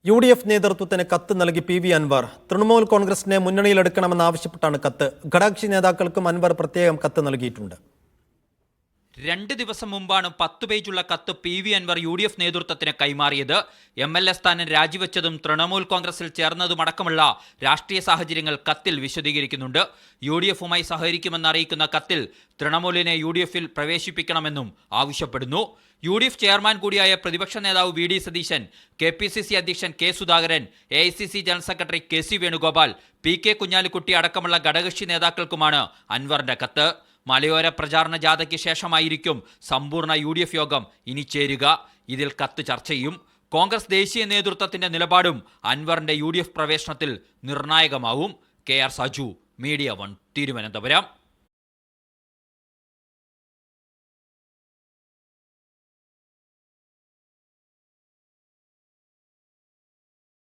UDF നേതൃത്വത്തിന് കത്ത് നൽകി PV അൻവർ. തൃണമൂൽ കോൺഗ്രസിനെ മുന്നണിയിലെടുക്കണമെന്നാവശ്യപ്പെട്ടാണ് കത്ത്. ഘടകകക്ഷി നേതാക്കൾക്കും അൻവർ പ്രത്യേകം കത്ത് നൽകിയിട്ടുണ്ട്. 2 ദിവസം മുമ്പാണ് 10 പേജുള്ള കത്ത് PV അൻവർ UDF നേതൃത്വത്തിന് കൈമാറിയത്. MLA സ്ഥാനം രാജിവെച്ചതും തൃണമൂൽ കോൺഗ്രസിൽ ചേർന്നതുമടക്കമുള്ള രാഷ്ട്രീയ സാഹചര്യങ്ങൾ കത്തിൽ വിശദീകരിക്കുന്നുണ്ട്. UDFുമായി സഹകരിക്കുമെന്ന് അറിയിക്കുന്ന കത്തിൽ തൃണമൂലിനെ UDFിൽ പ്രവേശിപ്പിക്കണമെന്നും ആവശ്യപ്പെടുന്നു. UDF ചെയർമാൻ കൂടിയായ പ്രതിപക്ഷ നേതാവ് VD സതീശൻ, KPCC അധ്യക്ഷൻ K Sudhakaran, AICC general secretary KC Venugopal, PK Kunhalikutty അടക്കമുള്ള ഘടകകക്ഷി നേതാക്കൾക്കുമാണ് അൻവറിന്റെ കത്ത്. മലയോര പ്രചാരണ ജാഥയ്ക്ക് ശേഷമായിരിക്കും സമ്പൂർണ്ണ UDF യോഗം ഇനി ചേരുക. ഇതിൽ കത്ത് ചർച്ച ചെയ്യും. കോൺഗ്രസ് ദേശീയ നേതൃത്വത്തിന്റെ നിലപാടും അൻവറിന്റെ UDF പ്രവേശനത്തിൽ നിർണായകമാവും. KR Saju, media 1, Thiruvananthapuram.